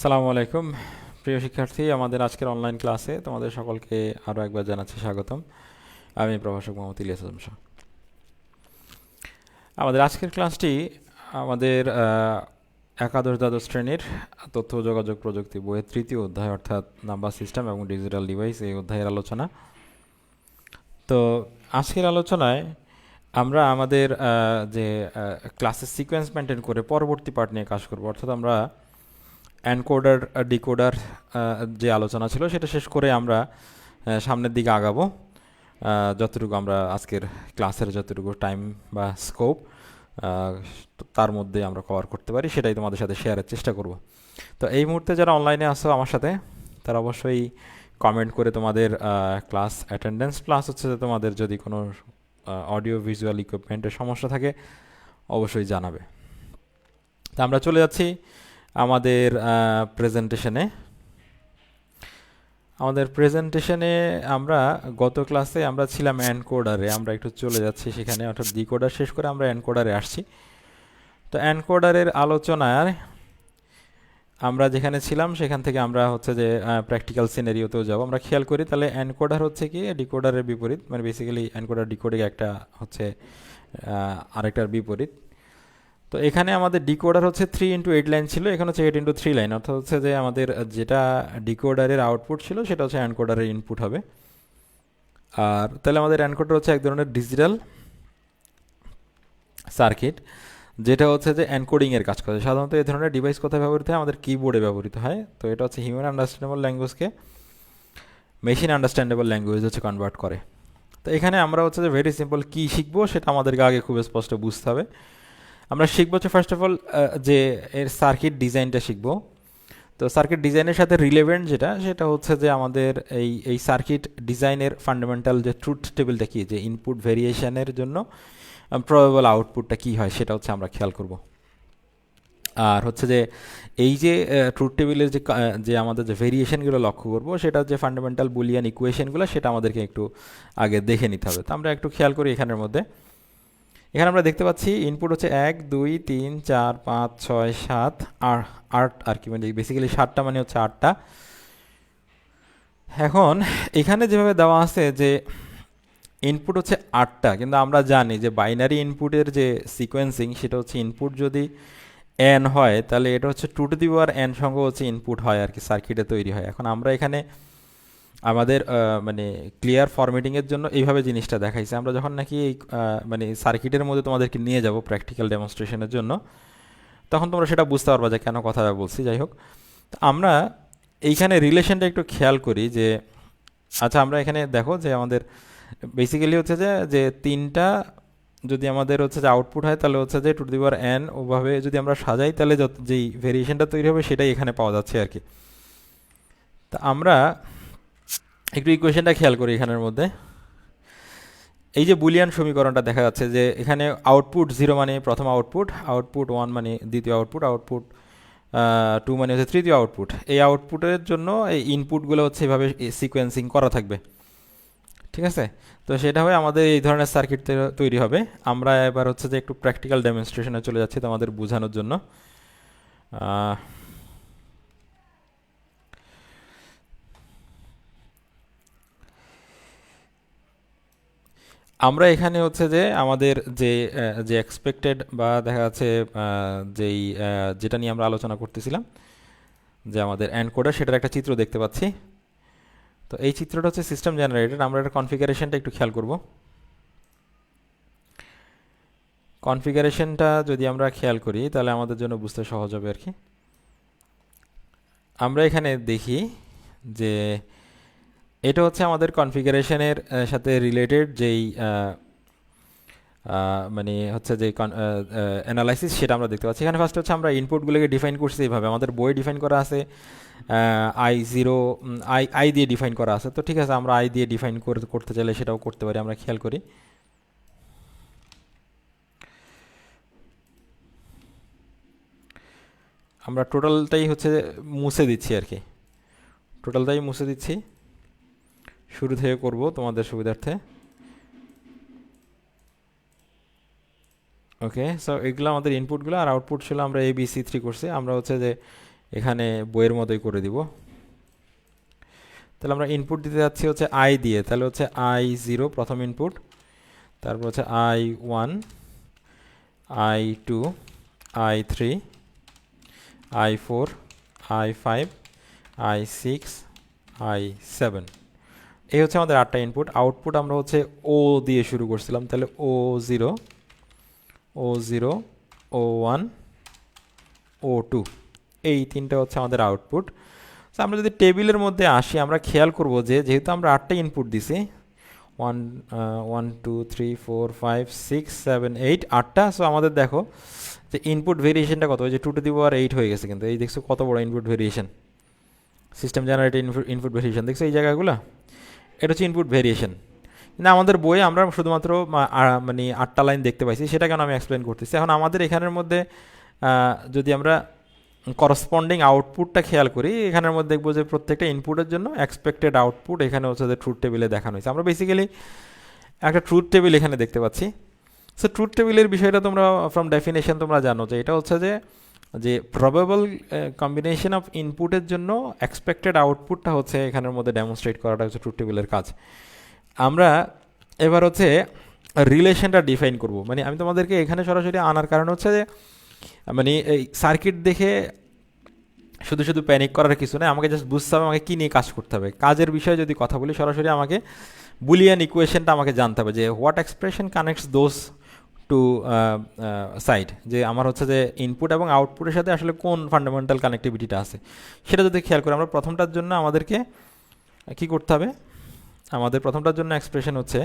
সালামু আলাইকুম প্রিয় শিক্ষার্থী, আমাদের আজকের অনলাইন ক্লাসে তোমাদের সকলকে আরও একবার জানাচ্ছি স্বাগতম। আমি প্রভাষক মোহাম্মদ ইলিয়াস আজম শাহ। আমাদের আজকের ক্লাসটি আমাদের একাদশ দ্বাদশ শ্রেণীর তথ্য ও যোগাযোগ প্রযুক্তি বইয়ের তৃতীয় অধ্যায় অর্থাৎ নাম্বার সিস্টেম এবং ডিজিটাল ডিভাইস এই অধ্যায়ের আলোচনা। তো আজকের আলোচনায় আমরা আমাদের যে ক্লাসের সিকোয়েন্স মেনটেন করে পরবর্তী পার্ট নিয়ে কাজ করব, অর্থাৎ আমরা এনকোডার ডিকোডার যে আলোচনা ছিল সেটা শেষ করে আমরা সামনের দিকে আগাবো। যতটুকু আমরা আজকের ক্লাসের যতটুকু টাইম বা স্কোপ তার মধ্যে আমরা কভার করতে পারি সেটাই তোমাদের সাথে শেয়ারের চেষ্টা করব। তো এই মুহূর্তে যারা অনলাইনে আসো আমার সাথে, তারা অবশ্যই কমেন্ট করে তোমাদের ক্লাস অ্যাটেন্ডেন্স প্লাস হচ্ছে যে তোমাদের যদি কোনো অডিও ভিজুয়াল ইকুইপমেন্টের সমস্যা থাকে অবশ্যই জানাবে। তা আমরা চলে যাচ্ছি আমাদের প্রেজেন্টেশনে আমরা গত ক্লাসে আমরা ছিলাম এনকোডারে, আমরা একটু চলে যাচ্ছি সেখানে, অর্থাৎ ডিকোডার শেষ করে আমরা এনকোডারে আসছি। তো এনকোডারের আলোচনায় আমরা যেখানে ছিলাম সেখান থেকে আমরা হচ্ছে যে প্র্যাকটিক্যাল সিনারিওতেও যাব। আমরা খেয়াল করি তাহলে এনকোডার হচ্ছে কি ডিকোডারের বিপরীত, মানে বেসিক্যালি এনকোডার ডিকোডিং একটা হচ্ছে আরেকটার বিপরীত। তো এখানে আমাদের ডিকোডার হচ্ছে 3x8 লাইন ছিল, এখানে হচ্ছে 8x3 লাইন, অর্থাৎ হচ্ছে যে আমাদের যেটা ডিকোডারের আউটপুট ছিল সেটা হচ্ছে এনকোডারের ইনপুট হবে। আর তাহলে আমাদের এনকোডার হচ্ছে এক ধরনের ডিজিটাল সার্কিট যেটা হচ্ছে যে এনকোডিংয়ের কাজ করে। সাধারণত এই ধরনের ডিভাইস কোথায় ব্যবহৃত হয়? আমাদের কিবোর্ডে ব্যবহৃত হয়। তো এটা হচ্ছে হিউম্যান আন্ডারস্ট্যান্ডেবল ল্যাঙ্গুয়েজকে মেশিন আন্ডারস্ট্যান্ডেবল ল্যাঙ্গুয়েজ হচ্ছে কনভার্ট করে। তো এখানে আমরা হচ্ছে যে ভেরি সিম্পল কী শিখবো সেটা আমাদেরকে আগে খুব স্পষ্ট বুঝতে হবে। আমরা শিখবো হচ্ছে ফার্স্ট অফ অল যে এর সার্কিট ডিজাইনটা শিখবো। তো সার্কিট ডিজাইনের সাথে রিলেভেন্ট যেটা সেটা হচ্ছে যে আমাদের এই সার্কিট ডিজাইনের ফান্ডামেন্টাল যে ট্রুথ টেবিলটা কি, যে ইনপুট ভেরিয়েশনের জন্য প্রবাবল আউটপুটটা কী হয় সেটা হচ্ছে আমরা খেয়াল করব। আর হচ্ছে যে এই যে ট্রুথ টেবিলের যে আমাদের যে ভেরিয়েশনগুলো লক্ষ্য করবো সেটা যে ফান্ডামেন্টাল বুলিয়ান ইকুয়েশনগুলো সেটা আমাদেরকে একটু আগে দেখে নিতে হবে। তো আমরা একটু খেয়াল করি এখানের মধ্যে। এখানে আমরা দেখতে পাচ্ছি ইনপুট হচ্ছে 1 2 3 4 5 6 7 8 আর কি, মানে বেসিক্যালি 7টা মানে হচ্ছে 8টা। এখন এখানে যেভাবে দেওয়া আছে যে ইনপুট হচ্ছে 8টা, কিন্তু আমরা জানি যে বাইনারি ইনপুটের যে সিকোয়েন্সিং সেটা হচ্ছে ইনপুট যদি n হয় তাহলে এটা হচ্ছে 2n সংখ্যক হচ্ছে ইনপুট হয় আর কি, সার্কিটে তৈরি হয়। এখন আমরা এখানে আমাদের মানে ক্লিয়ার ফরম্যাটিংয়ের জন্য এইভাবে জিনিসটা দেখাইছে। আমরা যখন নাকি এই মানে সার্কিটের মধ্যে তোমাদেরকে নিয়ে যাব প্র্যাকটিক্যাল ডেমনস্ট্রেশনের জন্য, তখন তোমরা সেটা বুঝতে পারবা যে কেন কথাটা বলছি। যাই হোক, আমরা এইখানে রিলেশনটা একটু খেয়াল করি যে আচ্ছা আমরা এখানে দেখো যে আমাদের বেসিক্যালি হচ্ছে যে 3টা যদি আমাদের হচ্ছে যে আউটপুট হয় তাহলে হচ্ছে যে n ওভাবে যদি আমরা সাজাই তাহলে যেই ভেরিয়েশনটা তৈরি হবে সেটাই এখানে পাওয়া যাচ্ছে আর কি। তা আমরা একটু ইকুয়েশনটা খেয়াল করি এখানের মধ্যে। এই যে বুলিয়ান সমীকরণটা দেখা যাচ্ছে যে এখানে আউটপুট 0 মানে প্রথম আউটপুট, আউটপুট 1 মানে দ্বিতীয় আউটপুট, আউটপুট 2 মানে হচ্ছে তৃতীয় আউটপুট। এই আউটপুটের জন্য এই ইনপুটগুলো হচ্ছে এভাবে সিকোয়েন্সিং করা থাকবে, ঠিক আছে? তো সেটা হয় আমাদের এই ধরনের সার্কিট তৈরি হবে। আমরা এবার হচ্ছে যে একটু প্র্যাকটিক্যাল ডেমনস্ট্রেশনে চলে যাচ্ছি তোমাদের বোঝানোর জন্য। আমরা এখানে হচ্ছে যে আমাদের যে এক্সপেক্টেড বা দেখা যাচ্ছে যেটা নিয়ে আমরা আলোচনা করতেছিলাম যে আমাদের এনকোডার, সেটার একটা চিত্র দেখতে পাচ্ছি। তো এই চিত্রটা হচ্ছে সিস্টেম জেনারেটেড। আমরা এটা কনফিগারেশনটা একটু খেয়াল করব। কনফিগারেশনটা যদি আমরা খেয়াল করি তাহলে আমাদের জন্য বুঝতে সহজ হবে আর কি। আমরা এখানে দেখি যে এটা হচ্ছে আমাদের কনফিগারেশনের সাথে রিলেটেড যেই মানে হচ্ছে যে অ্যানালাইসিস সেটা আমরা দেখতে পাচ্ছি। এখানে ফার্স্ট হচ্ছে আমরা ইনপুটগুলোকে ডিফাইন করছি এইভাবে, আমাদের বই ডিফাইন করা আছে i0 আই দিয়ে ডিফাইন করা আছে। তো ঠিক আছে, আমরা আই দিয়ে ডিফাইন করতে চাইলে সেটাও করতে পারি। আমরা খেয়াল করি আমরা টোটালটাই হচ্ছে মুছে দিচ্ছি আর কি, টোটালটাই মুছে দিচ্ছি। শুরু থেকে করব তোমাদের সুবিধার্থে। ওকে, সো এগুলো আমাদের ইনপুটগুলো, আর আউটপুট ছিল আমরা ABC3 করছি। আমরা হচ্ছে যে এখানে বইয়ের মতোই করে দিব। তাহলে আমরা ইনপুট দিতে যাচ্ছি হচ্ছে আই দিয়ে, তাহলে হচ্ছে i0 প্রথম ইনপুট, তারপর হচ্ছে i1, i2, i3, i4, i5, i6, i7। এই হচ্ছে আমাদের 8টা ইনপুট। আউটপুট আমরা হচ্ছে ও দিয়ে শুরু করছিলাম, তাহলে o0, o0, o1, o2, এই তিনটা হচ্ছে আমাদের আউটপুট। তো আমরা যদি টেবিলের মধ্যে আসি, আমরা খেয়াল করব যে যেহেতু আমরা 8টা ইনপুট দিছি, 1 2 3 4 5 6 7 8, 8টা। সো আমাদের দেখো যে ইনপুট ভেরিয়েশনটা কত, ওই যে 2^8 হয়ে গেছে, কিন্তু এই দেখছো কত বড় input variation, system generated input variation দেখছো এই জায়গাগুলো, এটা হচ্ছে ইনপুট ভেরিয়েশন। কিন্তু আমাদের বইয়ে আমরা শুধুমাত্র মানে 8টা লাইন দেখতে পাইছি, সেটা কেন আমি এক্সপ্লেন করতেছি। এখন আমাদের এখানের মধ্যে যদি আমরা করসপন্ডিং আউটপুটটা খেয়াল করি, এখানের মধ্যে দেখবো যে প্রত্যেকটা ইনপুটের জন্য এক্সপেক্টেড আউটপুট এখানে হচ্ছে যে ট্রুথ টেবিলে দেখানো হয়েছে। আমরা বেসিক্যালি একটা ট্রুথ টেবিল এখানে দেখতে পাচ্ছি। সো ট্রুথ টেবিলের বিষয়টা তোমরা ফ্রম ডেফিনেশন তোমরা জানো যে এটা হচ্ছে যে যে প্রবাবল কম্বিনেশন অফ ইনপুটের জন্য এক্সপেক্টেড আউটপুটটা হচ্ছে এখানের মধ্যে ডেমনস্ট্রেট করাটা হচ্ছে ট্রুথ টেবিলের কাজ। আমরা এবার হচ্ছে রিলেশনটা ডিফাইন করব। মানে আমি তোমাদেরকে এখানে সরাসরি আনার কারণ হচ্ছে যে মানে এই সার্কিট দেখে শুধু শুধু প্যানিক করার কিছু নেই, আমাকে জাস্ট বুঝতে হবে আমাকে কী নিয়ে কাজ করতে হবে। কাজের বিষয়ে যদি কথা বলি, সরাসরি আমাকে বুলিয়ান ইকুয়েশনটা আমাকে জানতে হবে যে what expression connects those two side, যে আমার হচ্ছে যে ইনপুট এবং আউটপুটের সাথে আসলে কোন ফান্ডামেন্টাল কানেক্টিভিটিটা আছে, সেটা যদি খেয়াল করি। আমরা প্রথমটার জন্য আমাদেরকে কী করতে হবে, আমাদের প্রথমটার জন্য এক্সপ্রেশন হচ্ছে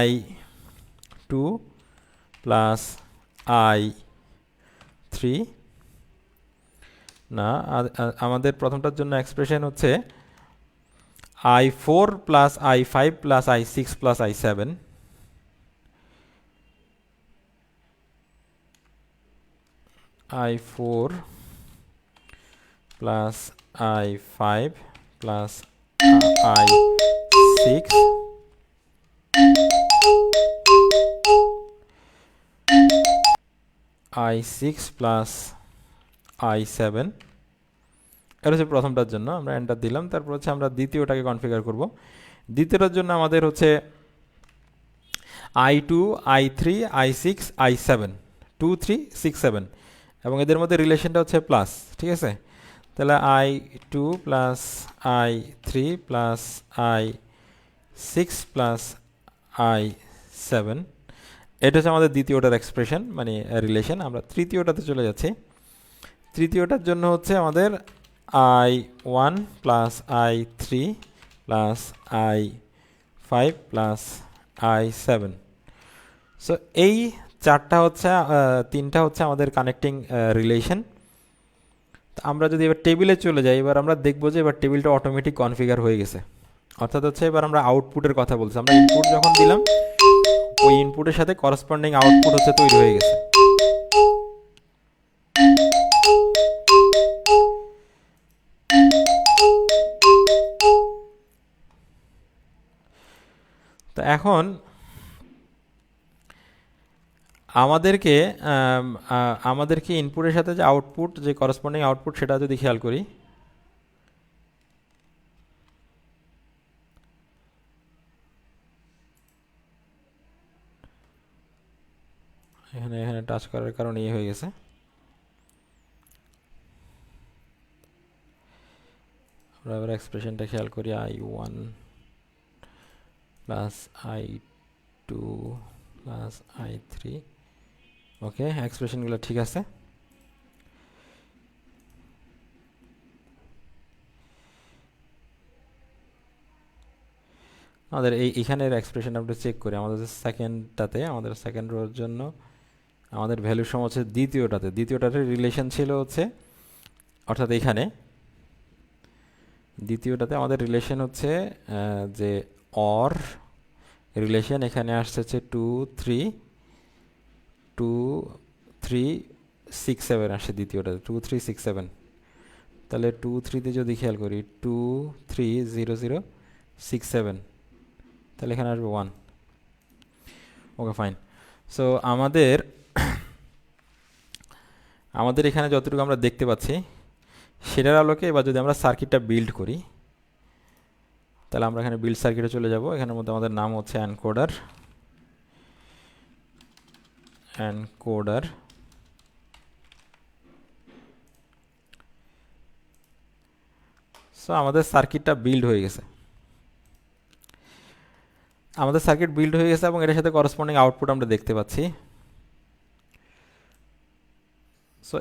i2 প্লাস i3, না আমাদের প্রথমটার জন্য এক্সপ্রেশন হচ্ছে i4 plus i5 plus i6 plus i7, i4 plus i5 plus i6, i6 plus i7। এটা হচ্ছে প্রথমটার জন্য, আমরা এন্টার দিলাম। তারপর হচ্ছে আমরা দ্বিতীয়টাকে কনফিগার করব। দ্বিতীয়টার জন্য আমাদের হচ্ছে i2, i3, i6, i7, 2 3 6 7, এবং এদের মধ্যে রিলেশনটা হচ্ছে প্লাস, ঠিক আছে। তাহলে i2 plus i3 plus i6 plus i7, এটা হচ্ছে আমাদের দ্বিতীয়টার এক্সপ্রেশন মানে রিলেশন। আমরা তৃতীয়টাতে চলে যাচ্ছি। তৃতীয়টার জন্য হচ্ছে আমাদের i1 plus i3 plus i5 plus i7। So এই চারটা হচ্ছে তিনটা হচ্ছে আমাদের কানেক্টিং রিলেশন। আমরা যদি এবার টেবিলে চলে যাই, এবার আমরা দেখবো যে এবার টেবিলটা অটোমেটিক কনফিগার হয়ে গেছে। অর্থাৎ হচ্ছে এবার আমরা আউটপুটের কথা বলছি, আমরা ইনপুট যখন দিলাম ওই ইনপুটের সাথে করসপন্ডিং আউটপুট হচ্ছে তৈরি হয়ে গেছে। তো এখন আমাদেরকে ইনপুটের সাথে যে আউটপুট, যে করসপন্ডিং আউটপুট, সেটা যদি খেয়াল করি, এখানে এখানে টাচ করার কারণে ইয়ে হয়ে গেছে। আমরা এবার এক্সপ্রেশনটা খেয়াল করি, i1 plus i2 plus i3। ওকে, এক্সপ্রেশনগুলো ঠিক আছে। আমাদের এইখানের এক্সপ্রেশন আমরা চেক করি। আমাদের সেকেন্ডটাতে, আমাদের সেকেন্ড রোর জন্য আমাদের ভ্যালুর সম হচ্ছে দ্বিতীয়টাতে রিলেশন ছিল হচ্ছে, অর্থাৎ এইখানে দ্বিতীয়টাতে আমাদের রিলেশন হচ্ছে যে অর রিলেশন, এখানে আসছে হচ্ছে 2 3 2 3 6 7 আসছে দ্বিতীয়টাতে 2 3 6 7। তাহলে 2 3 যদি খেয়াল করি 2 3 0 0 6 7, তাহলে এখানে আসবে 1। ওকে, ফাইন। সো আমাদের এখানে যতটুকু আমরা দেখতে পাচ্ছি, সেটার আলোকে এবার যদি আমরা সার্কিটটা বিল্ড করি, তাহলে আমরা এখানে বিল্ড সার্কিটে চলে যাব। এখানের মধ্যে আমাদের নাম হচ্ছে এনকোডার। সো আমাদের সার্কিটটা বিল্ড হয়ে গেছে। এবং এটার সাথে করসপন্ডিং আউটপুট আমরা দেখতে পাচ্ছি। সো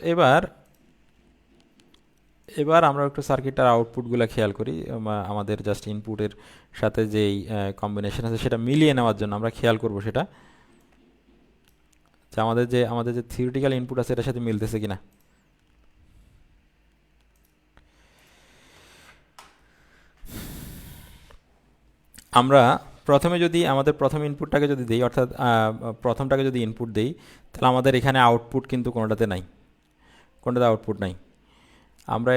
এবার আমরা একটু সার্কিটটার আউটপুটগুলো খেয়াল করি। আমাদের জাস্ট ইনপুটের সাথে যেই কম্বিনেশন আছে সেটা মিলিয়ে নেওয়ার জন্য আমরা খেয়াল করব সেটা, যে আমাদের যে থিওরিটিক্যাল ইনপুট আছে এটার সাথে মিলতেছে কিনা। আমরা প্রথমে যদি আমাদের প্রথম ইনপুটটাকে যদি দিই, অর্থাৎ প্রথমটাকে যদি ইনপুট দিই, তাহলে আমাদের এখানে আউটপুট কিন্তু কোনোটাতে আউটপুট নাই। আমরা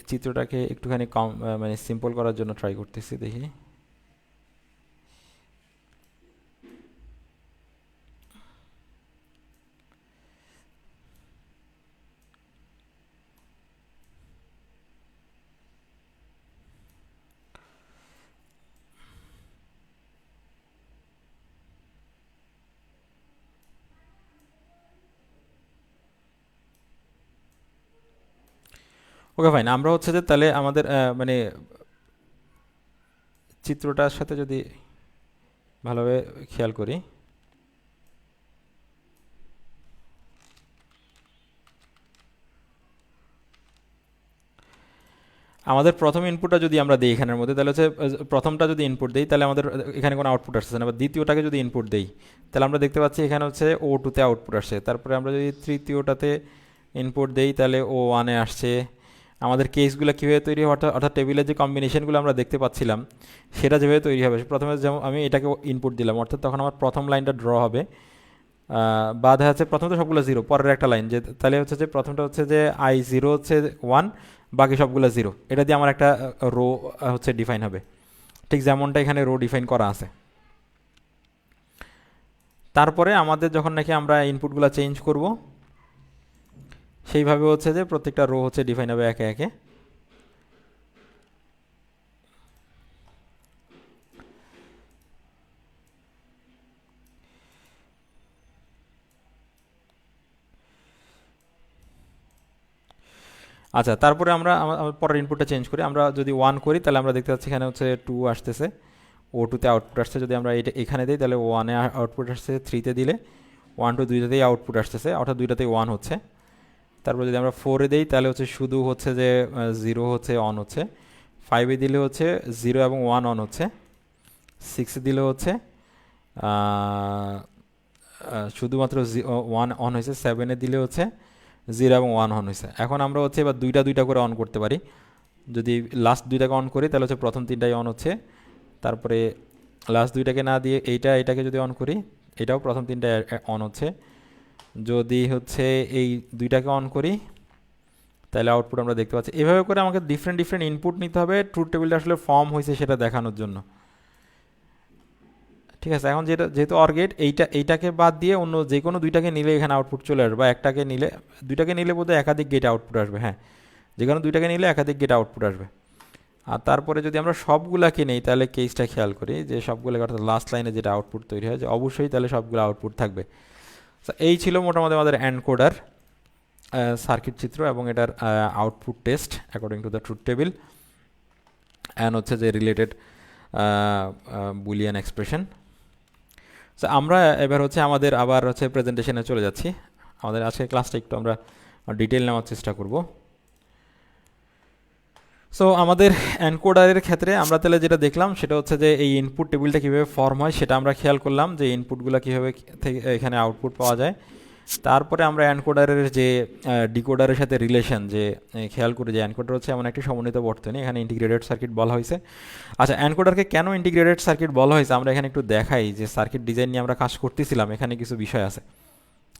চিত্রটাকে একটুখানি কম মানে সিম্পল করার জন্য ট্রাই করতেছি, দেখি। ওকে ফাইন, আমরা হচ্ছে যে তাহলে আমাদের মানে চিত্রটার সাথে যদি ভালোভাবে খেয়াল করি, আমাদের প্রথম ইনপুটটা যদি আমরা দিই এখানের মধ্যে, তাহলে হচ্ছে প্রথমটা যদি ইনপুট দিই তাহলে আমাদের এখানে কোনো আউটপুট আসছে না। বা দ্বিতীয়টাকে যদি ইনপুট দিই তাহলে আমরা দেখতে পাচ্ছি এখানে হচ্ছে O2-তে আউটপুট আসছে। তারপরে আমরা যদি তৃতীয়টাতে ইনপুট দিই তাহলে O1-এ আসছে। আমাদের কেসগুলো কীভাবে তৈরি হবে, অর্থাৎ টেবিলের যে কম্বিনেশনগুলো আমরা দেখতে পাচ্ছিলাম সেটা যেভাবে তৈরি হবে, প্রথমে যেমন আমি এটাকে ইনপুট দিলাম, অর্থাৎ তখন আমার প্রথম লাইনটা ড্র হবে। বা দেখা যাচ্ছে প্রথমে তো সবগুলো জিরো, পরের একটা লাইন যে তাহলে হচ্ছে যে প্রথমটা হচ্ছে যে I0 হচ্ছে 1, বাকি সবগুলো জিরো। এটা দিয়ে আমার একটা রো হচ্ছে ডিফাইন হবে, ঠিক যেমনটা এখানে রো ডিফাইন করা আছে। তারপরে আমাদের যখন নাকি আমরা ইনপুটগুলো চেঞ্জ করব, সেইভাবে হচ্ছে যে প্রত্যেকটা রো হচ্ছে ডিফাইন হবে একে একে। আচ্ছা, তারপরে আমরা পরের ইনপুটটা চেঞ্জ করি। আমরা যদি 1 করি তাহলে আমরা দেখতে পাচ্ছি এখানে হচ্ছে 2 আসতেছে, O2-তে আউটপুট আসছে। যদি আমরা এটা এখানে দিই তাহলে 1-এ আউটপুট আসছে, 3-তে দিলে 1 2 দুইটাতেই আউটপুট আসতেছে, অর্থাৎ দুইটাতেই 1 হচ্ছে। তারপর যদি আমরা 4-এ দিই তাহলে হচ্ছে শুধু হচ্ছে যে 0 হচ্ছে অন হচ্ছে। 5-এ দিলে হচ্ছে 0 এবং 1 অন হচ্ছে। 6-এ দিলে হচ্ছে শুধুমাত্র 1 অন হয়েছে। 7-এ দিলে হচ্ছে 0 এবং 1 অন হয়েছে। এখন আমরা হচ্ছে এবার দুইটা করে অন করতে পারি। যদি লাস্ট দুইটাকে অন করি তাহলে হচ্ছে প্রথম তিনটাই অন হচ্ছে। তারপরে লাস্ট দুইটাকে না দিয়ে এটাকে যদি অন করি, এটাও প্রথম তিনটায় অন হচ্ছে। যদি হচ্ছে এই দুইটাকে অন করি তাহলে আউটপুট আমরা দেখতে পাচ্ছি। এভাবে করে আমাকে ডিফারেন্ট ইনপুট নিতে হবে ট্রুথ টেবিলটা আসলে ফর্ম হয়েছে সেটা দেখানোর জন্য। ঠিক আছে, এখন যেহেতু অর গেট, এইটাকে বাদ দিয়ে অন্য যে কোনো দুইটাকে নিলে এখানে আউটপুট চলে আসবে, বা দুইটাকে নিলে বোধহয় একাধিক গেট আউটপুট আসবে। হ্যাঁ, যে কোনো দুইটাকে নিলে একাধিক গেট আউটপুট আসবে। আর তারপরে যদি আমরা সবগুলাকে নেই তাহলে কেসটা খেয়াল করি যে সবগুলোকে, অর্থাৎ লাস্ট লাইনে যেটা আউটপুট তৈরি হয়, যে অবশ্যই তাহলে সবগুলো আউটপুট থাকবে। এই ছিল মোটামুটি আমাদের এনকোডার সার্কিট চিত্র এবং এটার output test according to the truth table and হচ্ছে যে রিলেটেড বুলিয়ান এক্সপ্রেশন। সো আমরা এবার হচ্ছে আমাদের আবার হচ্ছে প্রেজেন্টেশনে চলে যাচ্ছি। আমাদের আজকের ক্লাসটা একটু আমরা ডিটেল নেওয়ার চেষ্টা করব। সো আমাদের এনকোডারের ক্ষেত্রে আমরা তাহলে যেটা দেখলাম সেটা হচ্ছে যে এই ইনপুট টেবিলটা কীভাবে ফর্ম হয় সেটা আমরা খেয়াল করলাম, যে ইনপুটগুলো কীভাবে এখানে আউটপুট পাওয়া যায়। তারপরে আমরা এনকোডারের যে ডিকোডারের সাথে রিলেশন, যে খেয়াল করি যে এনকোডার হচ্ছে এমন একটি সমন্বিত বর্তনী, এখানে ইন্টিগ্রেটেড সার্কিট বলা হয়েছে। আচ্ছা, এনকোডারকে কেন ইন্টিগ্রেটেড সার্কিট বলা হয়েছে আমরা এখানে একটু দেখাই। যে সার্কিট ডিজাইন নিয়ে আমরা কাজ করতেছিলাম, এখানে কিছু বিষয় আছে,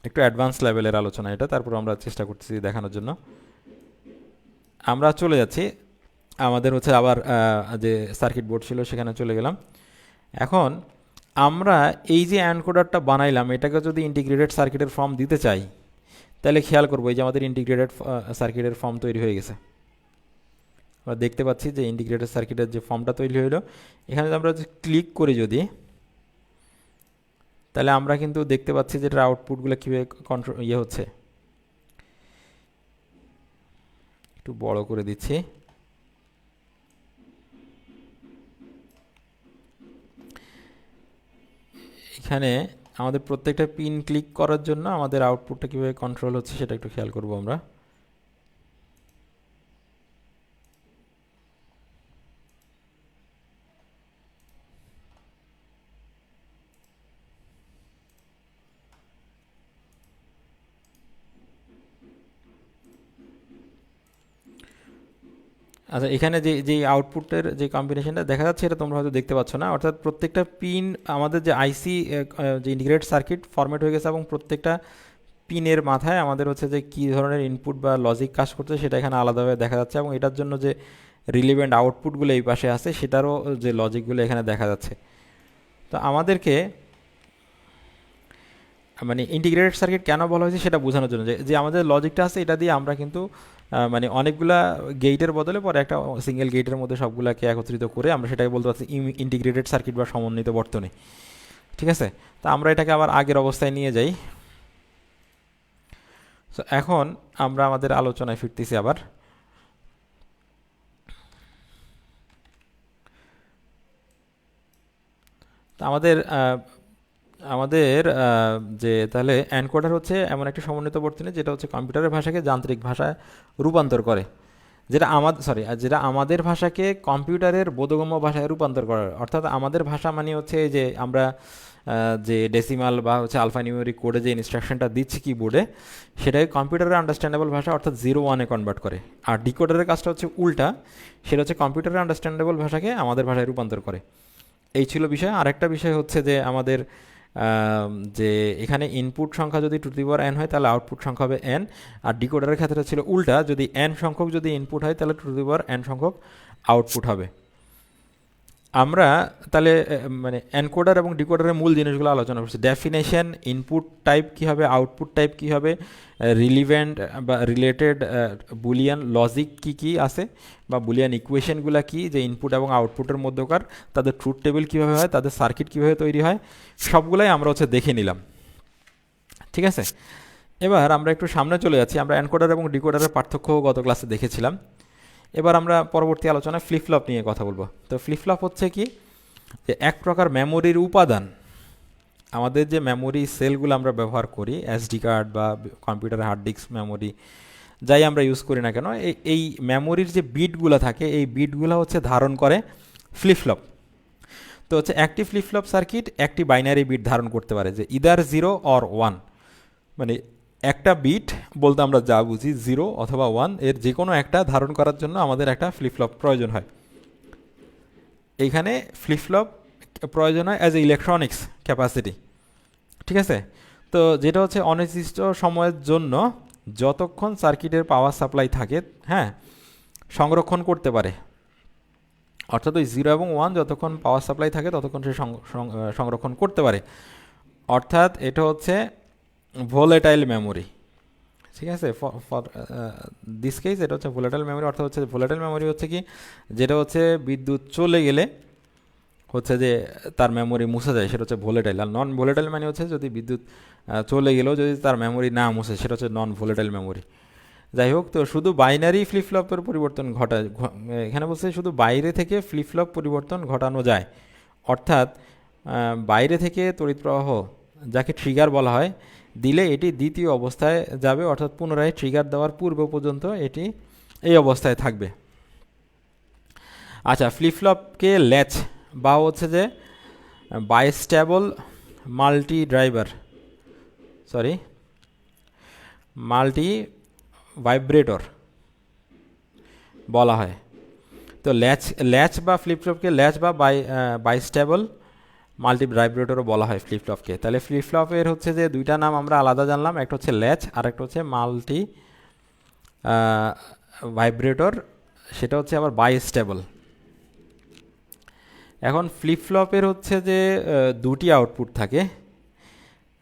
একটু অ্যাডভান্স লেভেলের আলোচনা এটা, তারপর আমরা চেষ্টা করতেছি দেখানোর জন্য। আমরা চলে যাচ্ছি আমাদের হচ্ছে আবার যে সার্কিট বোর্ড ছিল সেখানে চলে গেলাম। এখন আমরা এই যে এনকোডারটা বানাইলাম এটাকে যদি ইন্টিগ্রেটেড সার্কিটের ফর্ম দিতে চাই তাহলে খেয়াল করবো এই যে আমাদের ইন্টিগ্রেটেড সার্কিটের ফর্ম তৈরি হয়ে গেছে। আমরা দেখতে পাচ্ছি যে ইন্টিগ্রেটেড সার্কিটের যে ফর্মটা তৈরি হলো। এখানে যদি আমরা ক্লিক করি যদি, তাহলে আমরা কিন্তু দেখতে পাচ্ছি যে এটার আউটপুটগুলো কীভাবে কন্ট্রোল হচ্ছে। একটু বড় করে দিচ্ছি। এখানে আমাদের প্রত্যেকটা পিন ক্লিক করার জন্য আমাদের আউটপুটটা কীভাবে কন্ট্রোল হচ্ছে সেটা একটু খেয়াল করব আমরা। আচ্ছা, এখানে যে যে আউটপুটের যে কম্বিনেশনটা দেখা যাচ্ছে এটা তোমরা হয়তো দেখতে পাচ্ছ না, অর্থাৎ প্রত্যেকটা পিন আমাদের যে আইসি যে ইন্টিগ্রেটেড সার্কিট ফরম্যাট হয়ে গেছে এবং প্রত্যেকটা পিনের মাথায় আমাদের হচ্ছে যে কী ধরনের ইনপুট বা লজিক কাজ করছে সেটা এখানে আলাদাভাবে দেখা যাচ্ছে, এবং এটার জন্য যে রিলিভেন্ট আউটপুটগুলো এই পাশে আছে সেটারও যে লজিকগুলো এখানে দেখা যাচ্ছে। তো আমাদেরকে মানে ইন্টিগ্রেটেড সার্কিট কেন বলা হয়েছে সেটা বোঝানোর জন্য যে যে আমাদের লজিকটা আছে এটা দিয়ে আমরা কিন্তু মানে অনেকগুলা গেটের বদলে পরে একটা সিঙ্গেল গেটের মধ্যে সবগুলাকে একত্রিত করে আমরা সেটাকে বলতে পারছি ইন্টিগ্রেটেড সার্কিট বা সমন্বিত বর্তনী। ঠিক আছে, তো আমরা এটাকে আবার আগের অবস্থায় নিয়ে যাই। তো এখন আমরা আমাদের আলোচনায় ফিরতেছি আবার। তো আমাদের আমাদের যে তাহলে এনকোডার হচ্ছে এমন একটি সমন্বিত বর্তনী যেটা হচ্ছে কম্পিউটারের ভাষাকে যান্ত্রিক ভাষায় রূপান্তর করে, যেটা আমাদের ভাষাকে কম্পিউটারের বোধগম্য ভাষায় রূপান্তর করে। অর্থাৎ আমাদের ভাষা মানে হচ্ছে যে আমরা যে ডেসিমাল বা হচ্ছে আলফা নিউমেরিক কোডে যে ইনস্ট্রাকশনটা দিচ্ছি কিবোর্ডে, সেটাকে কম্পিউটারের আন্ডারস্ট্যান্ডেবল ভাষা অর্থাৎ 0-1-এ কনভার্ট করে। আর ডিকোডারের কাজটা হচ্ছে উল্টা, সেটা হচ্ছে কম্পিউটারের আন্ডারস্ট্যান্ডেবল ভাষাকে আমাদের ভাষায় রূপান্তর করে। এই ছিল বিষয়। আরেকটা বিষয় হচ্ছে যে আমাদের যে এখানে ইনপুট সংখ্যা যদি টু দি পাওয়ার n হয় তাহলে আউটপুট সংখ্যা হবে n, আর ডিকোডারের ক্ষেত্রে ছিল উল্টা, যদি n সংখ্যক যদি ইনপুট হয় তাহলে টু দি পাওয়ার n সংখ্যক আউটপুট হবে। আমরা তাহলে মানে এনকোডার এবং ডিকোডারের মূল জিনিসগুলো আলোচনা করছি। ডেফিনেশন, ইনপুট টাইপ কী হবে, আউটপুট টাইপ কী হবে, রিলিভেন্ট বা রিলেটেড বুলিয়ান লজিক কী কী আছে বা বুলিয়ান ইকুয়েশনগুলো কী, যে ইনপুট এবং আউটপুটের মধ্যকার তাদের ট্রুথ টেবিল কীভাবে হয়, তাদের সার্কিট কীভাবে তৈরি হয়, সবগুলাই আমরা হচ্ছে দেখে নিলাম। ঠিক আছে, এবার আমরা একটু সামনে চলে যাচ্ছি। আমরা এনকোডার এবং ডিকোডারের পার্থক্য গত ক্লাসে দেখেছিলাম। এবার আমরা পরবর্তী আলোচনায় ফ্লিপ ফ্লপ নিয়ে কথা বলবো। তো ফ্লিপ ফ্লপ হচ্ছে কি, যে এক প্রকার মেমোরির উপাদান। আমাদের যে মেমোরি সেলগুলো আমরা ব্যবহার করি, এসডি কার্ড বা কম্পিউটার হার্ড ডিস্ক মেমোরি যাই আমরা ইউজ করি না কেন, এই মেমোরির যে বিটগুলো থাকে এই বিটগুলো হচ্ছে ধারণ করে ফ্লিপ ফ্লপ। তো হচ্ছে একটি ফ্লিপ ফ্লপ সার্কিট একটি বাইনারি বিট ধারণ করতে পারে, যে ইদার 0 অর 1, মানে একটা বিট বলতে আমরা যা বুঝি 0 অথবা 1, এর যে কোনো একটা ধারণ করার জন্য আমাদের একটা ফ্লিপ ফ্লপ প্রয়োজন হয়। এইখানে ফ্লিপ ফ্লপ প্রয়োজন হয় অ্যাজ এ ইলেকট্রনিক্স ক্যাপাসিটি। ঠিক আছে, তো যেটা হচ্ছে অনির্দিষ্ট সময়ের জন্য যতক্ষণ সার্কিটের পাওয়ার সাপ্লাই থাকে, হ্যাঁ, সংরক্ষণ করতে পারে। অর্থাৎ ওই 0 এবং 1 যতক্ষণ পাওয়ার সাপ্লাই থাকে ততক্ষণ সে সংরক্ষণ করতে পারে। অর্থাৎ এটা হচ্ছে ভোলেটাইল মেমোরি। ঠিক আছে, ফর দিস কেস এটা হচ্ছে ভোলেটাইল মেমোরি। অর্থাৎ হচ্ছে ভোলেটাইল মেমোরি হচ্ছে কি, যেটা হচ্ছে বিদ্যুৎ চলে গেলে হচ্ছে যে তার মেমোরি মুছে যায়, সেটা হচ্ছে ভোলেটাইল। আর নন ভোলেটাইল মানে হচ্ছে যদি বিদ্যুৎ চলে গেলেও যদি তার মেমোরি না মুছে, সেটা হচ্ছে নন ভোলেটাইল মেমোরি। যাই হোক, তো শুধু বাইনারি ফ্লিপ ফ্লপের পরিবর্তন ঘটায়, এখানে বলছে শুধু বাইরে থেকে ফ্লিপ ফ্লপ পরিবর্তন ঘটানো যায়। অর্থাৎ বাইরে থেকে তড়িৎ প্রবাহ, যাকে ট্রিগার বলা হয়, দিলে এটি দ্বিতীয় অবস্থায় যাবে, অর্থাৎ পুনরায় ট্রিগার দেওয়ার পূর্ব পর্যন্ত এটি এই অবস্থায় থাকবে। আচ্ছা, ফ্লিপ ফ্লপকে ল্যাচ বা হচ্ছে যে বাইস্টেবল মাল্টি ড্রাইভার মাল্টি ভাইব্রেটর বলা হয়। তো ল্যাচ বা ফ্লিপ ফ্লপকে ল্যাচ বা বাইস্টেবল মাল্টি ভাইব্রেটরও বলা হয় ফ্লিপ ফ্লপকে। তাহলে ফ্লিপ ফ্লপের হচ্ছে যে দুইটা নাম আমরা আলাদা জানলাম, একটা হচ্ছে ল্যাচ আর একটা হচ্ছে মাল্টি ভাইব্রেটর, সেটা হচ্ছে আবার বাইস্টেবল। এখন ফ্লিপ ফ্লপের হচ্ছে যে দুটি আউটপুট থাকে,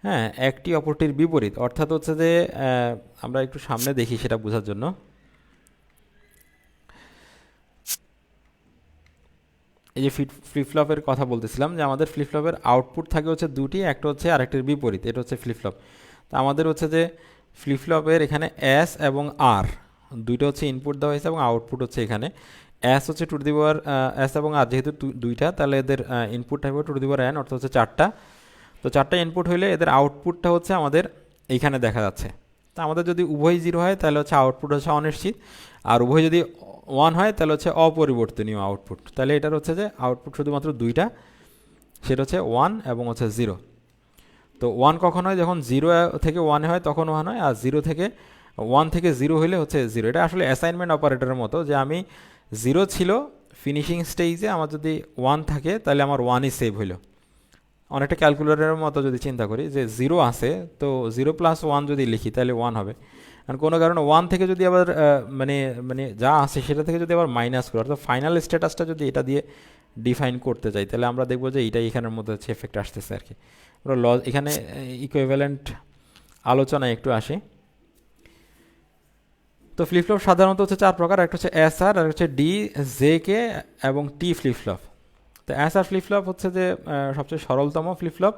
হ্যাঁ, একটি অপরটির বিপরীত। অর্থাৎ হচ্ছে যে আমরা একটু সামনে দেখি সেটা বোঝার জন্য। এই যে ফ্লিপ ফ্লপের কথা বলতেছিলাম যে আমাদের ফ্লিপ ফ্লপের আউটপুট থাকে হচ্ছে দুটি, একটা হচ্ছে আরেকটির বিপরীত, এটা হচ্ছে ফ্লিপ ফ্লপ। তো আমাদের হচ্ছে যে ফ্লিপ ফ্লপের এখানে এস এবং আর দুইটা হচ্ছে ইনপুট দেওয়া হয়েছে এবং আউটপুট হচ্ছে এখানে এস হচ্ছে টু দি পাওয়ার এস এবং আর যেহেতু দুইটা, তাহলে এদের ইনপুট থাকবে টু দি পাওয়ার এন, অর্থাৎ হচ্ছে চারটা। তো চারটা ইনপুট হইলে এদের আউটপুটটা হচ্ছে আমাদের এইখানে দেখা যাচ্ছে। তা আমাদের যদি উভয় জিরো হয় তাহলে হচ্ছে আউটপুট হচ্ছে অনিশ্চিত, আর উভয় যদি ওয়ান হয় তাহলে হচ্ছে অপরিবর্তনীয় আউটপুট। তাহলে এটার হচ্ছে যে আউটপুট শুধুমাত্র দুইটা, সেটা হচ্ছে ওয়ান এবং হচ্ছে জিরো। তো ওয়ান কখন হয়, যখন জিরো থেকে ওয়ানে হয় তখন ওয়ান হয়, আর জিরো থেকে ওয়ান থেকে জিরো হইলে হচ্ছে জিরো। এটা আসলে অ্যাসাইনমেন্ট অপারেটরের মতো, যে আমি জিরো ছিল ফিনিশিং স্টেজে, আমার যদি ওয়ান থাকে তাহলে আমার ওয়ানই সেভ হইলো। অনেকটা ক্যালকুলেটরের মতো যদি চিন্তা করি যে জিরো আছে, তো জিরো প্লাস ওয়ান যদি লিখি তাহলে ওয়ান হবে। কারণ কোনো কারণে ওয়ান থেকে যদি আবার মানে মানে যা আছে সেটা থেকে যদি আবার মাইনাস করি, অর্থাৎ ফাইনাল স্ট্যাটাসটা যদি এটা দিয়ে ডিফাইন করতে চাই, তাহলে আমরা দেখবো যে এইটাই এখানের মধ্যে হচ্ছে এফেক্ট আসতেছে আর কি। আমরা এখানে ইকুইভ্যালেন্ট আলোচনায় একটু আসি। তো ফ্লিপ ফ্লপ সাধারণত হচ্ছে চার প্রকার, একটা হচ্ছে এস আর হচ্ছে ডি, জে কে এবং টি ফ্লিপ ফ্লপ। তো এস আর ফ্লিপ ফ্লপ হচ্ছে যে সবচেয়ে সরলতম ফ্লিপ ফ্লপ,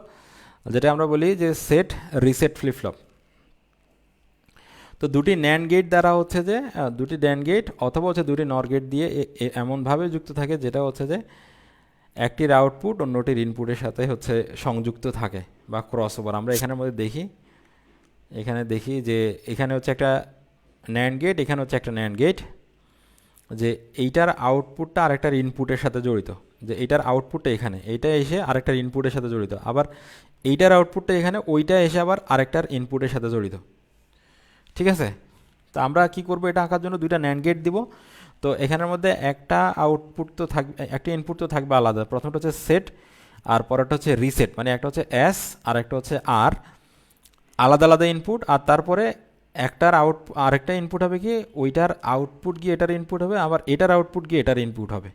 যেটা আমরা বলি যে সেট রিসেট ফ্লিপ ফ্লপ। তো দুটি ন্যান্ড গেট দ্বারা হচ্ছে যে দুটি ন্যান্ড গেট অথবা হচ্ছে দুটি নর গেট দিয়ে এমনভাবে যুক্ত থাকে যেটা হচ্ছে যে একটির আউটপুট অন্যটির ইনপুটের সাথে হচ্ছে সংযুক্ত থাকে বা ক্রস ওভার। আমরা এখানের মধ্যে দেখি, এখানে দেখি যে এখানে হচ্ছে একটা ন্যান্ড গেট, এখানে হচ্ছে একটা ন্যান্ড গেট, যে এইটার আউটপুটটা আরেকটার ইনপুটের সাথে জড়িত, যে এইটার আউটপুটটা এখানে, এইটা এসে আরেকটার ইনপুটের সাথে জড়িত, আবার এইটার আউটপুটটা এখানে, ওইটা এসে আবার আরেকটার ইনপুটের সাথে জড়িত। ঠিক আছে, তো আমরা কি করব, এটা আঁকার জন্য দুইটা ন্যান্ড গেট দিব। তো এখানের মধ্যে একটা আউটপুট তো থাকবে, একটা ইনপুট তো থাকবে আলাদা, প্রথমটা হচ্ছে সেট আর পরেরটা হচ্ছে রিসেট, মানে একটা হচ্ছে এস আর একটা হচ্ছে আর, আলাদা আলাদা ইনপুট। আর তারপরে একটার আরেকটা ইনপুট হবে কি, ওইটার আউটপুট গিয়ে এটার ইনপুট হবে, আবার এটার আউটপুট গিয়ে এটার ইনপুট হবে।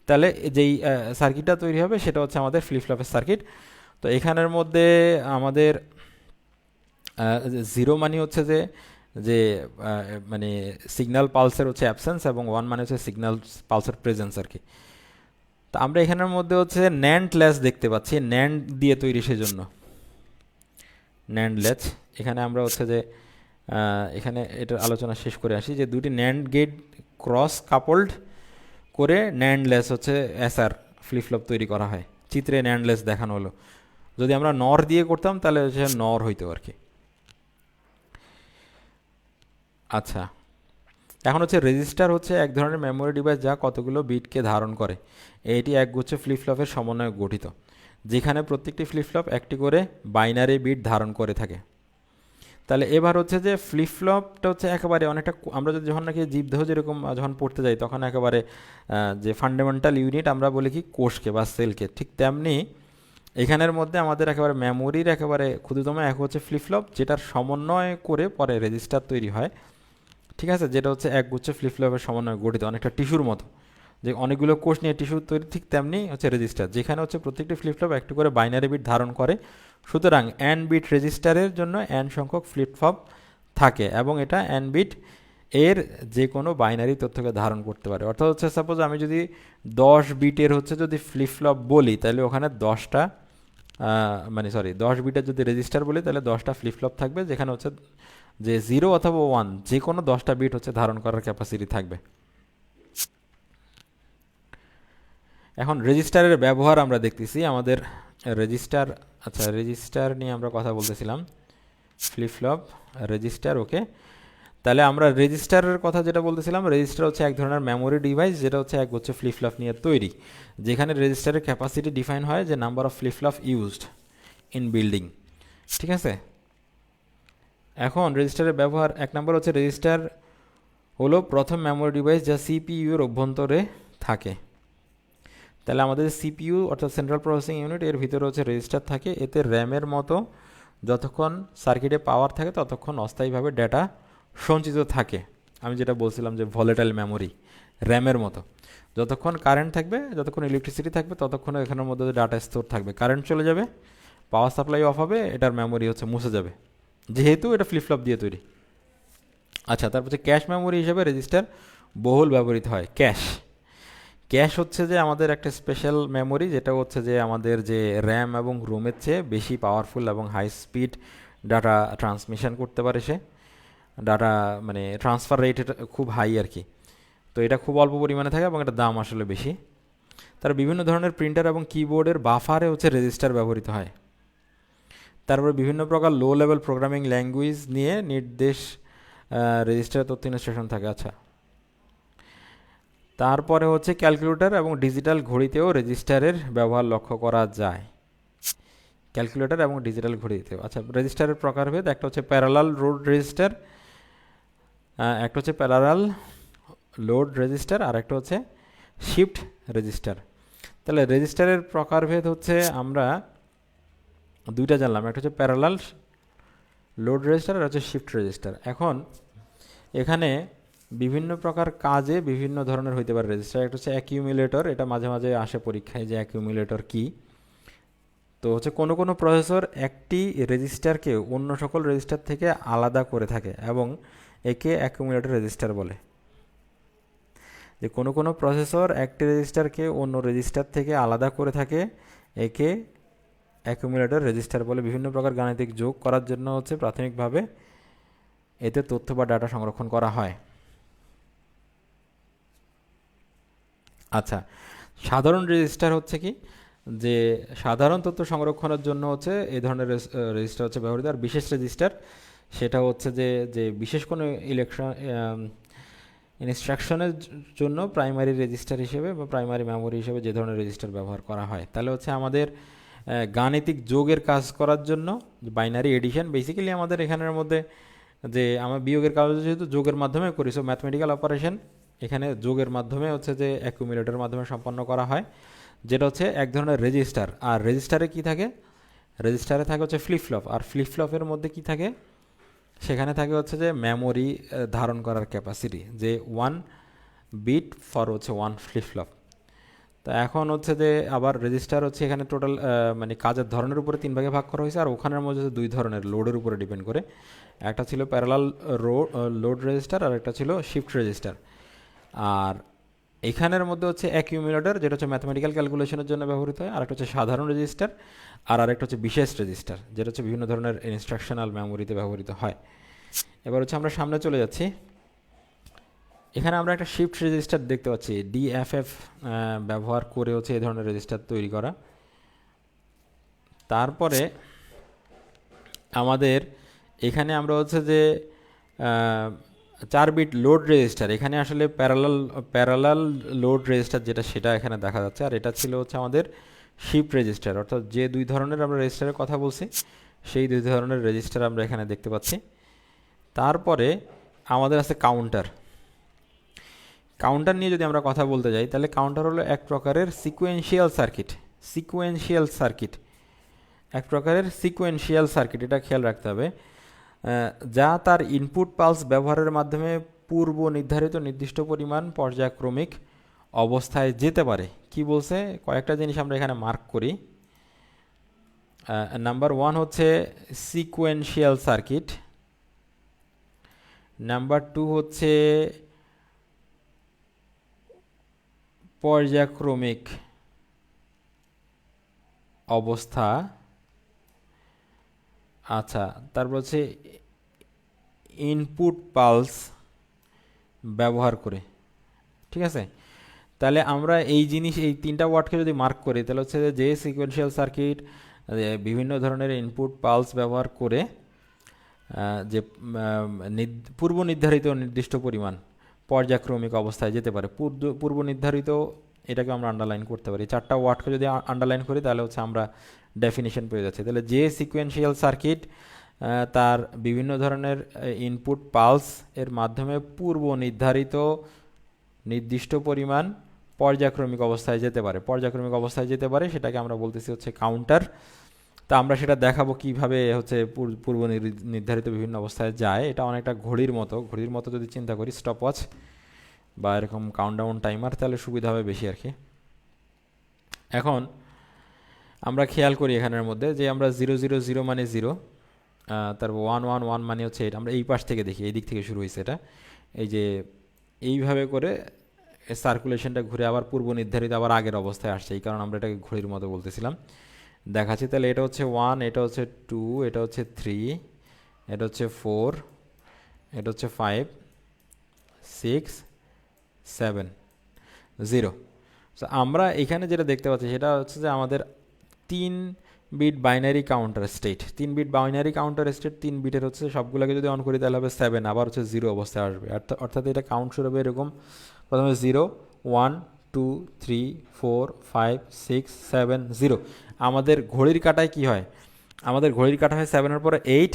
তাহলে যেই সার্কিটটা তৈরি হবে সেটা হচ্ছে আমাদের ফ্লিপ ফ্লপের সার্কিট। তো এখানের মধ্যে আমাদের জিরো মানে হচ্ছে যে যে মানে সিগন্যাল পালসের হচ্ছে অ্যাবসেন্স, এবং ওয়ান মানে হচ্ছে সিগন্যাল পালসের প্রেজেন্স আর কি। তো আমরা এখানের মধ্যে হচ্ছে ন্যান্ড ল্যাচ দেখতে পাচ্ছি, ন্যান্ড দিয়ে তৈরি, সেজন্য ন্যান্ড ল্যাচ। এখানে আমরা হচ্ছে যে এখানে এটার আলোচনা শেষ করে আসি, যে দুটি ন্যান্ড গেট ক্রস কাপলড করে ন্যান্ড ল্যাচ হচ্ছে এসআর ফ্লিপ ফ্লপ তৈরি করা হয়। চিত্রে ন্যান্ড ল্যাচ দেখানো হলো, যদি আমরা নর দিয়ে করতাম তাহলে হচ্ছে নর হইতো আর কি। আচ্ছা, এখন হচ্ছে রেজিস্টার হচ্ছে এক ধরনের মেমোরি ডিভাইস যা কতগুলো বিটকে ধারণ করে। এটি একগুচ্ছ ফ্লিপ ফ্লপের সমন্বয়ে গঠিত, যেখানে প্রত্যেকটি ফ্লিপ ফ্লপ একটি করে বাইনারি বিট ধারণ করে থাকে। তাহলে এবার হচ্ছে যে ফ্লিপ ফ্লপটা হচ্ছে একেবারে অনেকটা, আমরা যদি যখন নাকি জীবদেহ যেরকম যখন পড়তে যাই তখন একেবারে যে ফান্ডামেন্টাল ইউনিট আমরা বলি কি কোষকে বা সেলকে, ঠিক তেমনি এখানের মধ্যে আমাদের একেবারে মেমোরির একেবারে ক্ষুদ্রতম এক হচ্ছে ফ্লিপ ফ্লপ, যেটার সমন্বয় করে পরে রেজিস্টার তৈরি হয়। ঠিক আছে, যেটা হচ্ছে একগুচ্ছ ফ্লিপ ফ্লপের সমন্বয়ে গঠিত, অনেকটা টিস্যুর মতো, যে অনেকগুলো কোষ নিয়ে টিস্যু তৈরি, ঠিক তেমনি হচ্ছে রেজিস্টার, যেখানে হচ্ছে প্রত্যেকটি ফ্লিপ ফ্লপ একটু করে বাইনারি বিট ধারণ করে। সুতরাং এন বিট রেজিস্টারের জন্য এন সংখ্যক ফ্লিপ ফ্লপ থাকে, এবং এটা এন বিট এর যে কোনো বাইনারি তথ্যকে ধারণ করতে পারে। অর্থাৎ হচ্ছে সাপোজ আমি যদি 10 বিটের হচ্ছে যদি ফ্লিপ ফ্লপ বলি, তাহলে ওখানে 10টা মানে সরি 10 বিটের যদি রেজিস্টার বলি তাহলে 10টা ফ্লিপ ফ্লপ থাকবে, যেখানে হচ্ছে যে 0 অথবা 1 যে কোনো 10টা বিট হচ্ছে ধারণ করার ক্যাপাসিটি থাকবে। এখন রেজিস্টারের ব্যবহার আমরা দেখতেছি, আমাদের রেজিস্টার, আচ্ছা রেজিস্টার নিয়ে আমরা কথা বলতেছিলাম, ফ্লিপ ফ্লপ রেজিস্টার, ওকে। তাহলে আমরা রেজিস্টারের কথা যেটা বলতেছিলাম, রেজিস্টার হচ্ছে এক ধরনের মেমোরি ডিভাইস যেটা হচ্ছে এক হচ্ছে ফ্লিপ ফ্লপ নিয়ে তৈরি, যেখানে রেজিস্টারের ক্যাপাসিটি ডিফাইন হয় যে number of flip flop used in building. ঠিক আছে, এখন রেজিস্টারের ব্যবহার, এক নম্বর হচ্ছে রেজিস্টার হলো প্রথম মেমোরি ডিভাইস যা সিপিইউ এর অভ্যন্তরে থাকে। তাহলে আমাদের সিপিইউ অর্থাৎ সেন্ট্রাল প্রসেসিং ইউনিট, এর ভিতরে হচ্ছে রেজিস্টার থাকে, এতে র্যামের মতো যতক্ষণ সার্কিটে পাওয়ার থাকে ততক্ষণ অস্থায়ীভাবে ডেটা সঞ্চিত থাকে। আমি যেটা বলছিলাম যে ভলেটাইল মেমোরি, র্যামের মতো যতক্ষণ কারেন্ট থাকবে, যতক্ষণ ইলেকট্রিসিটি থাকবে ততক্ষণ এখানের মধ্যে ডাটা স্টোর থাকবে। কারেন্ট চলে যাবে, পাওয়ার সাপ্লাই অফ হবে, এটার মেমোরি হচ্ছে মুছে যাবে, যেহেতু এটা ফ্লিপ ফ্লপ দিয়ে তৈরি। আচ্ছা, তারপর হচ্ছে ক্যাশ মেমোরি হিসেবে রেজিস্টার বহুল ব্যবহৃত হয়। ক্যাশ ক্যাশ হচ্ছে যে আমাদের একটা স্পেশাল মেমোরি, যেটা হচ্ছে যে আমাদের যে র্যাম এবং রোমের চেয়ে বেশি পাওয়ারফুল এবং হাই স্পিড ডাটা ট্রান্সমিশন করতে পারে সে। ডাটা মানে ট্রান্সফার রেট এটা খুব হাই আর কি। তো এটা খুব অল্প পরিমাণে থাকে এবং এটার দাম আসলে বেশি। তার বিভিন্ন ধরনের প্রিন্টার এবং কিবোর্ডের বাফারে হচ্ছে রেজিস্টার ব্যবহৃত হয়। তারপরে বিভিন্ন প্রকার লো লেভেল প্রোগ্রামিং ল্যাঙ্গুয়েজ নিয়ে নির্দেশ রেজিস্টার তথ্য ইনস্ট্রাকশন থাকে। আচ্ছা, তারপরে হচ্ছে ক্যালকুলেটর এবং ডিজিটাল ঘড়িতেও রেজিস্টারের ব্যবহার লক্ষ্য করা যায়। ক্যালকুলেটর এবং ডিজিটাল ঘড়িতেও। আচ্ছা, রেজিস্টারের প্রকারভেদ, একটা হচ্ছে প্যারালাল লোড রেজিস্টার, একটা হচ্ছে প্যারালাল লোড রেজিস্টার, আর একটা হচ্ছে শিফট রেজিস্টার। তাহলে রেজিস্টারের প্রকারভেদ হচ্ছে আমরা দুইটা জানলাম, একটা হচ্ছে প্যারালাল লোড রেজিস্টার আর হচ্ছে শিফট রেজিস্টার। এখন এখানে বিভিন্ন প্রকার কাজে বিভিন্ন ধরনের হইতে পারে রেজিস্টার। একটা হচ্ছে অ্যাকিউমুলেটর, এটা মাঝে মাঝে আসে পরীক্ষায় যে অ্যাকিউমুলেটর কি। তো হচ্ছে কোনো কোনো প্রসেসর একটি রেজিস্টারকে অন্য সকল রেজিস্টার থেকে আলাদা করে থাকে এবং একে অ্যাকিউমুলেটর রেজিস্টার বলে। যে কোনো কোনো প্রসেসর একটি রেজিস্টারকে অন্য রেজিস্টার থেকে আলাদা করে থাকে, একে অ্যাকিউমুলেটর রেজিস্টার বলে। বিভিন্ন প্রকার গাণিতিক যোগ করার জন্য হচ্ছে প্রাথমিকভাবে এতে তথ্য বা ডাটা সংরক্ষণ করা হয়। আচ্ছা, সাধারণ রেজিস্টার হচ্ছে কি, যে সাধারণ তথ্য সংরক্ষণের জন্য হচ্ছে এই ধরনের রেজিস্টার হচ্ছে ব্যবহৃত। আর বিশেষ রেজিস্টার সেটা হচ্ছে যে যে বিশেষ কোনো ইনস্ট্রাকশনের জন্য প্রাইমারি রেজিস্টার হিসেবে বা প্রাইমারি মেমোরি হিসেবে যে ধরনের রেজিস্টার ব্যবহার করা হয়। তাহলে হচ্ছে আমাদের গাণিতিক যোগের কাজ করার জন্য বাইনারি এডিশন বেসিক্যালি আমাদের এখানের মধ্যে, যে আমার বিয়োগের কাজ যেহেতু যোগের মাধ্যমে করি, সো ম্যাথমেটিক্যাল অপারেশন এখানে যোগের মাধ্যমে হচ্ছে যে অ্যাকুমুলেটরের মাধ্যমে সম্পন্ন করা হয়, যেটা হচ্ছে এক ধরনের রেজিস্টার। আর রেজিস্টারে কি থাকে, রেজিস্টারে থাকে হচ্ছে ফ্লিপ ফ্লপ, আর ফ্লিপ ফ্লপের মধ্যে কি থাকে, সেখানে থাকে হচ্ছে যে মেমোরি ধারণ করার ক্যাপাসিটি, যে 1 বিট ফর হচ্ছে 1 ফ্লিপ ফ্লপ। তো এখন হচ্ছে যে আবার রেজিস্টার হচ্ছে এখানে টোটাল মানে কাজের ধরনের উপরে 3 ভাগে ভাগ করা হয়েছে, আর ওখানের মধ্যে দুই ধরনের লোডের উপরে ডিপেন্ড করে। একটা ছিল প্যারালাল লোড রেজিস্টার আর একটা ছিল শিফট রেজিস্টার। আর এখানের মধ্যে হচ্ছে অ্যাকিউমুলেটর, যেটা হচ্ছে ম্যাথমেটিক্যাল ক্যালকুলেশনের জন্য ব্যবহৃত হয়, আর একটা হচ্ছে সাধারণ রেজিস্টার, আর আরেকটা হচ্ছে বিশেষ রেজিস্টার, যেটা হচ্ছে বিভিন্ন ধরনের ইনস্ট্রাকশনাল মেমোরিতে ব্যবহৃত হয়। এবার হচ্ছে আমরা সামনে চলে যাচ্ছি। এখানে আমরা একটা শিফট রেজিস্টার দেখতে পাচ্ছি, ডিএফএফ ব্যবহার করে হচ্ছে এই ধরনের রেজিস্টার তৈরি করা। তারপরে আমাদের এখানে আমরা হচ্ছে যে 4 বিট লোড রেজিস্টার, এখানে আসলে প্যারালাল লোড রেজিস্টার যেটা, সেটা এখানে দেখা যাচ্ছে। আর এটা ছিল হচ্ছে আমাদের শিফট রেজিস্টার, অর্থাৎ যে দুই ধরনের আমরা রেজিস্টারের কথা বলছি সেই দুই ধরনের রেজিস্টার আমরা এখানে দেখতে পাচ্ছি। তারপরে আমাদের আছে কাউন্টার। কাউন্টার নিয়ে যদি আমরা কথা বলতে যাই, তাহলে কাউন্টার হলো এক প্রকারের সিকোয়েন্সিয়াল সার্কিট। সিকোয়েন্সিয়াল সার্কিট এক প্রকারের সিকোয়েন্সিয়াল সার্কিট, এটা খেয়াল রাখতে হবে, যা তার ইনপুট পালস ব্যবহারের মাধ্যমে পূর্ব নির্ধারিত নির্দিষ্ট পরিমাণ পর্যায়ক্রমিক অবস্থায় যেতে পারে। কি বলছে, কয়েকটা জিনিস আমরা এখানে মার্ক করি। নাম্বার 1 হচ্ছে সিকোয়েন্সিয়াল সার্কিট, নাম্বার 2 হচ্ছে পর্যায়ক্রমিক অবস্থা। আচ্ছা, তারপর হচ্ছে ইনপুট পালস ব্যবহার করে। ঠিক আছে, তাহলে আমরা এই জিনিস, এই তিনটা ওয়ার্ডকে যদি মার্ক করি, তাহলে হচ্ছে যে সিকোয়েন্সিয়াল সার্কিট বিভিন্ন ধরনের ইনপুট পালস ব্যবহার করে যে পূর্ব নির্ধারিত নির্দিষ্ট পরিমাণ পর্যায়ক্রমিক অবস্থায় যেতে পারে। পূর্ব নির্ধারিত, এটাকে আমরা আন্ডারলাইন করতে পারি। 4টা ওয়ার্ডকে যদি আন্ডারলাইন করি তাহলে হচ্ছে আমরা ডেফিনিশন পেয়ে যাচ্ছি। তাহলে যে সিকোয়েন্সিয়াল সার্কিট তার বিভিন্ন ধরনের ইনপুট পালস এর মাধ্যমে পূর্ব নির্ধারিত নির্দিষ্ট পরিমাণ পর্যায়ক্রমিক অবস্থায় যেতে পারে, সেটাকে আমরা বলতেছি হচ্ছে কাউন্টার। তা আমরা সেটা দেখাবো কিভাবে হচ্ছে পূর্ব নির্ধারিত বিভিন্ন অবস্থায় যায়। এটা অনেকটা ঘড়ির মতো যদি চিন্তা করি, স্টপ ওয়াচ বা এরকম কাউন্টডাউন টাইমার, তাহলে সুবিধা হবে বেশি আর কি। এখন আমরা খেয়াল করি এখানের মধ্যে যে আমরা 000 মানে 0, তারপর 111 মানে হচ্ছে এটা। আমরা এই পাশ থেকে দেখি, এই দিক থেকে শুরু হয়েছে এটা, এই যে এইভাবে করে সার্কুলেশনটা ঘুরে আবার পূর্ব নির্ধারিত আবার আগের অবস্থায় আসছে, এই কারণে আমরা এটাকে ঘড়ির মতো বলতেছিলাম। দেখাচ্ছি তাহলে এটা হচ্ছে 1, এটা হচ্ছে 2, এটা হচ্ছে 3, এটা হচ্ছে 4, এটা হচ্ছে 5, 6, 7, 0। সো আমরা এখানে যেটা দেখতে পাচ্ছি সেটা হচ্ছে যে আমাদের 3 bit binary counter state, 3 bit binary counter state, 3 বিটের হচ্ছে সবগুলোকে যদি অন করি তাহলে হবে 7, আবার হচ্ছে 0 অবস্থায় আসবে। অর্থাৎ এটা কাউন্ট শুরু হবে এরকম, প্রথমে 0, 1, 2, 3, 4, 5, 6, 7, 0। আমাদের ঘড়ির কাঁটায় কি হয়, আমাদের ঘড়ির কাঁটা হয় 7-এর পরে 8,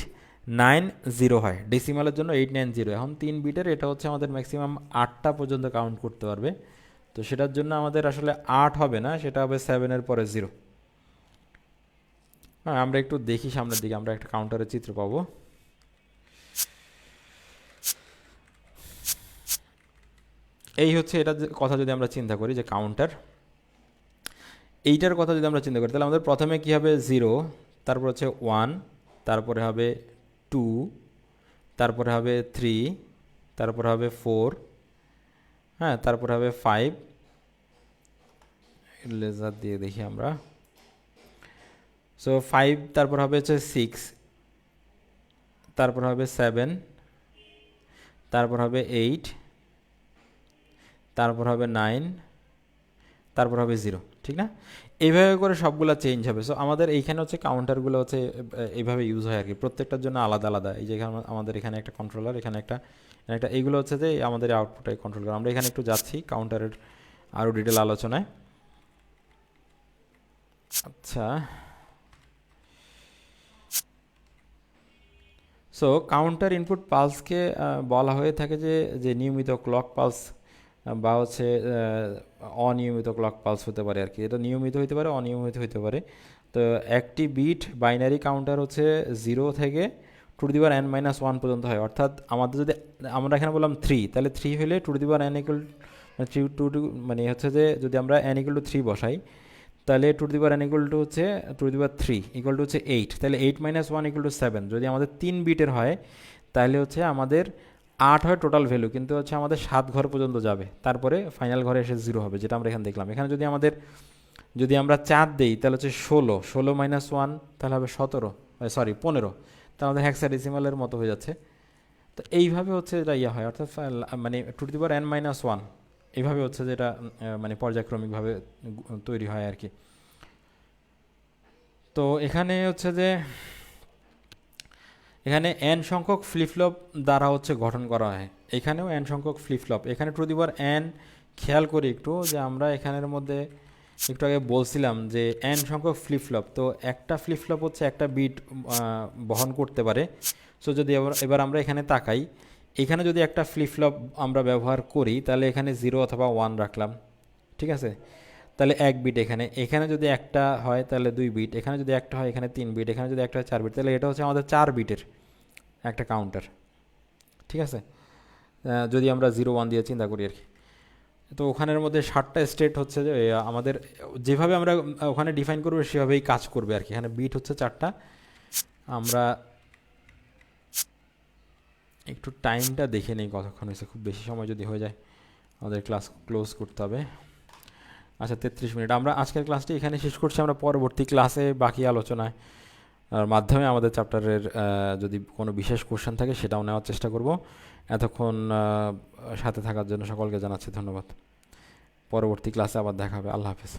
9, 0 হয়, ডেসিমালের জন্য 8, 9, 0। এখন 3 বিটের এটা হচ্ছে আমাদের ম্যাক্সিমাম 8টা পর্যন্ত কাউন্ট করতে পারবে। তো সেটার জন্য আমাদের আসলে 8 হবে না, সেটা হবে 7-এর পরে 0। হ্যাঁ, আমরা একটু দেখি সামনের দিকে, আমরা একটা কাউন্টারের চিত্র পাবো। এই হচ্ছে এটা কথা যদি আমরা চিন্তা করি যে কাউন্টার, এইটার কথা যদি আমরা চিন্তা করি তাহলে আমাদের প্রথমে কি হবে 0, তারপর হচ্ছে 1, তারপরে হবে 2, তারপরে হবে 3, তারপরে হবে 4, হ্যাঁ, তারপরে হবে 5, লেজার দিয়ে দেখি আমরা। সো 5, তারপর হবে হচ্ছে 6, তারপর হবে 7, তারপর হবে 8, তারপর হবে 9, তারপর হবে 0, ঠিক না? এইভাবে করে সবগুলো চেঞ্জ হবে। সো আমাদের এইখানে হচ্ছে কাউন্টারগুলো হচ্ছে এইভাবে ইউজ হয় আর কি, প্রত্যেকটার জন্য আলাদা আলাদা। এই যে আমাদের এখানে একটা কন্ট্রোলার, এখানে একটা, এইগুলো হচ্ছে যে আমাদের আউটপুটটাই কন্ট্রোল করে। আমরা এখানে একটু যাচ্ছি কাউন্টারের আরও ডিটেল আলোচনায়। আচ্ছা, সো কাউন্টার ইনপুট পালসকে বলা হয়ে থাকে যে যে নিয়মিত ক্লক পালস বা হচ্ছে অনিয়মিত ক্লক পালস হতে পারে আর কি। এটা নিয়মিত হতে পারে, অনিয়মিত হতে পারে। তো একটি বিট বাইনারি কাউন্টার হচ্ছে 0 থেকে n-1 পর্যন্ত হয়। অর্থাৎ আমাদের যদি আমরা এখানে বললাম 3, তাহলে 3 হলে n ইকুয়াল 3 টু মানে হচ্ছে যে যদি আমরা n ইকুয়াল টু 3 বসাই তাহলে n ইকুয়াল টু হচ্ছে 3 ইকুয়াল টু হচ্ছে 8, তাহলে 8-1 ইকুয়াল টু 7। যদি আমাদের 3 বিটের হয় তাহলে হচ্ছে আমাদের 8 হয় টোটাল ভ্যালু, কিন্তু হচ্ছে আমাদের 7 ঘর পর্যন্ত যাবে, তারপরে ফাইনাল ঘরে এসে 0 হবে, যেটা আমরা এখানে দেখলাম। এখানে যদি আমরা 4 দেই তাহলে হচ্ছে 16-1 তাহলে হবে 15, তাহলে আমাদের হেক্সাডেসিমালের মতো হয়ে যাচ্ছে। তো এইভাবে হচ্ছে এটা হয়, অর্থাৎ মানে n-1 এইভাবে হচ্ছে যেটা মানে পর্যায়ক্রমিকভাবে তৈরি হয় আর কি। তো এখানে হচ্ছে যে এখানে n সংখ্যক ফ্লিপফ্লপ দ্বারা হচ্ছে গঠন করা হয়। এখানেও n সংখ্যক ফ্লিপফ্লপ, এখানে n খেয়াল করি একটু যে আমরা এখানের মধ্যে একটু আগে বলছিলাম যে n সংখ্যক ফ্লিপফ্লপ, তো একটা ফ্লিপফ্লপ হচ্ছে একটা বিট বহন করতে পারে। সো যদি এবার আমরা এখানে তাকাই, এখানে যদি একটা ফ্লিপফ্লপ আমরা ব্যবহার করি তাহলে এখানে 0 অথবা 1 রাখলাম, ঠিক আছে? তাহলে 1 বিট, এখানে যদি একটা হয় তাহলে 2 বিট, এখানে যদি একটা হয় এখানে 3 বিট, এখানে যদি একটা হয় 4 বিট, তাহলে এটা হচ্ছে আমাদের 4 বিটের একটা কাউন্টার, ঠিক আছে? যদি আমরা 0-1 দিয়ে চিন্তা করি আর কি। তো ওখানের মধ্যে 7টা স্টেট হচ্ছে যে আমাদের যেভাবে আমরা ওখানে ডিফাইন করবো সেভাবেই কাজ করবে আর কি। এখানে বিট হচ্ছে 4টা। আমরা একটু টাইমটা দেখে নেই কতক্ষণ হয়েছে, খুব বেশি সময় যদি হয়ে যায় আমাদের ক্লাস ক্লোজ করতে হবে। আচ্ছা, 33 মিনিট। আমরা আজকের ক্লাসটি এখানে শেষ করছি। আমরা পরবর্তী ক্লাসে বাকি আলোচনায় মাধ্যমে আমাদের চ্যাপ্টারের যদি কোনো বিশেষ কোশ্চেন থাকে সেটাও নেওয়ার চেষ্টা করব। এতক্ষণ সাথে থাকার জন্য সকলকে জানাচ্ছি ধন্যবাদ। পরবর্তী ক্লাসে আবার দেখা হবে। আল্লাহ হাফেজ।